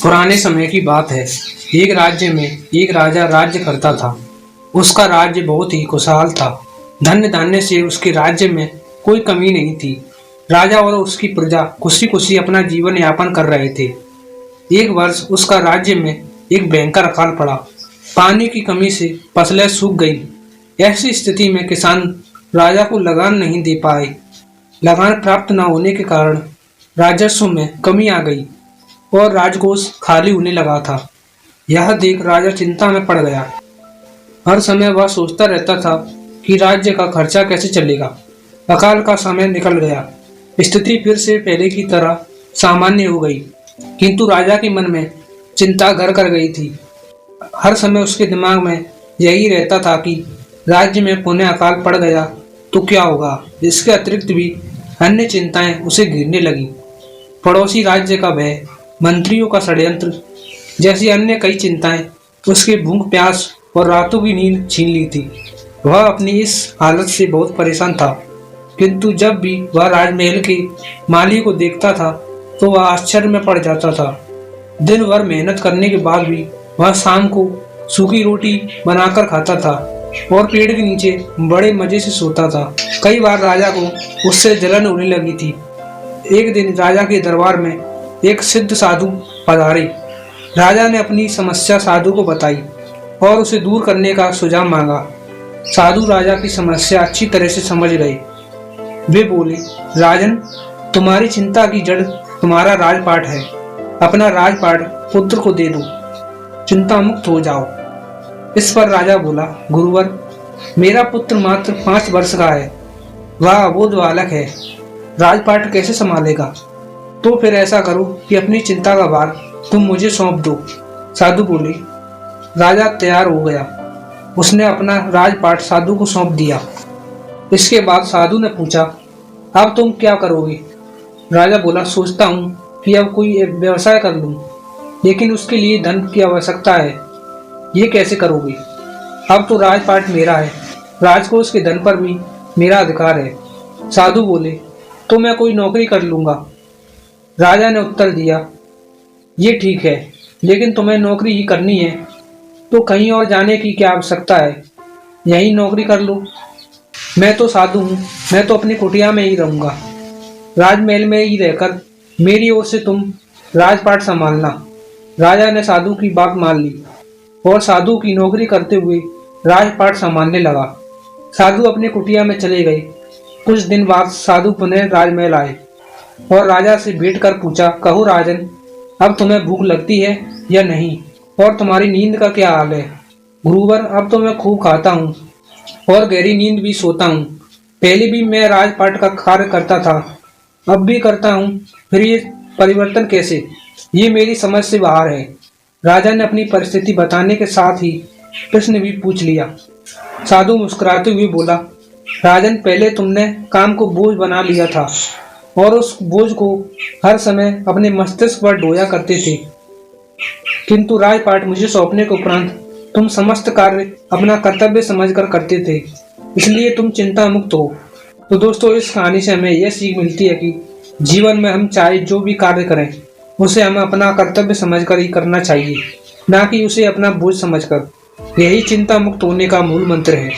पुराने समय की बात है। एक राज्य में एक राजा राज्य करता था। उसका राज्य बहुत ही खुशहाल था। धन्य धान्य से उसके राज्य में कोई कमी नहीं थी। राजा और उसकी प्रजा खुशी खुशी अपना जीवन यापन कर रहे थे। एक वर्ष उसका राज्य में एक भयंकर अकाल पड़ा। पानी की कमी से फसलें सूख गई। ऐसी स्थिति में किसान राजा को लगान नहीं दे पाए। लगान प्राप्त न होने के कारण राजस्व में कमी आ गई और राजकोष खाली होने लगा था। यह देख राजा चिंता में पड़ गया। हर समय वह सोचता रहता था कि राज्य का खर्चा कैसे चलेगा। अकाल का समय निकल गया। स्थिति फिर से पहले की तरह सामान्य हो गई, किंतु राजा के मन में चिंता घर कर गई थी। हर समय उसके दिमाग में यही रहता था कि राज्य में पुनः अकाल पड़ गया तो क्या होगा। इसके अतिरिक्त भी अन्य चिंताएं उसे घेरने लगी। पड़ोसी राज्य का भय, मंत्रियों का षड्यंत्र जैसी अन्य कई चिंताएं उसके भूख प्यास और रातों की नींद छीन ली थी। वह अपनी इस हालत से बहुत परेशान था, किंतु जब भी वह राजमहल के माली को देखता था तो वह आश्चर्य में पड़ जाता था। दिन भर मेहनत करने के बाद भी वह शाम को सूखी रोटी बनाकर खाता था और पेड़ के नीचे बड़े मजे से सोता था। कई बार राजा को उससे जलन होने लगी थी। एक दिन राजा के दरबार में एक सिद्ध साधु पधारे। राजा ने अपनी समस्या साधु को बताई और उसे दूर करने का सुझाव मांगा। साधु राजा की समस्या अच्छी तरह से समझ गए। वे बोले, राजन, तुम्हारी चिंता की जड़ तुम्हारा राजपाट है। अपना राजपाट पुत्र को दे दो, चिंता मुक्त हो जाओ। इस पर राजा बोला, गुरुवर, मेरा पुत्र मात्र 5 वर्ष का है। वह अबोध बालक है, राजपाट कैसे संभालेगा? तो फिर ऐसा करो कि अपनी चिंता का भार तुम मुझे सौंप दो। साधु बोले। राजा तैयार हो गया। उसने अपना राजपाट साधु को सौंप दिया। इसके बाद साधु ने पूछा, अब तुम क्या करोगे? राजा बोला, सोचता हूँ कि अब कोई व्यवसाय कर लूँ, लेकिन उसके लिए धन की आवश्यकता है। ये कैसे करोगे? अब तो राजपाट मेरा है, राजकोष के धन पर भी मेरा अधिकार है। साधु बोले, तो मैं कोई नौकरी कर लूंगा। राजा ने उत्तर दिया, ये ठीक है, लेकिन तुम्हें नौकरी ही करनी है तो कहीं और जाने की क्या आवश्यकता है? यही नौकरी कर लो। मैं तो साधु हूँ, मैं तो अपनी कुटिया में ही रहूंगा। राजमहल में ही रहकर मेरी ओर से तुम राजपाट संभालना। राजा ने साधु की बात मान ली और साधु की नौकरी करते हुए राजपाट संभालने लगा। साधु अपनी कुटिया में चले गए। कुछ दिन बाद साधु पुनः राजमहल आए और राजा से भेंट कर पूछा, कहो राजन, अब तुम्हें भूख लगती है या नहीं, और तुम्हारी नींद का क्या हाल है? गुरुवर, अब तो मैं खूब खाता हूँ और गहरी नींद भी सोता हूँ। पहले भी मैं राजपाट का कार्य करता था, अब भी करता हूँ, फिर ये परिवर्तन कैसे? ये मेरी समझ से बाहर है। राजा ने अपनी परिस्थिति बताने के साथ ही प्रश्न भी पूछ लिया। साधु मुस्कुराते हुए बोला, राजन, पहले तुमने काम को बोझ बना लिया था और उस बोझ को हर समय अपने मस्तिष्क पर ढोया करते थे, किंतु राजपाट मुझे सौंपने के उपरांत तुम समस्त कार्य अपना कर्तव्य समझकर करते थे, इसलिए तुम चिंता मुक्त हो। तो दोस्तों, इस कहानी से हमें यह सीख मिलती है कि जीवन में हम चाहे जो भी कार्य करें उसे हमें अपना कर्तव्य समझकर ही करना चाहिए, ना कि उसे अपना बोझ समझकर। यही चिंता मुक्त होने का मूल मंत्र है।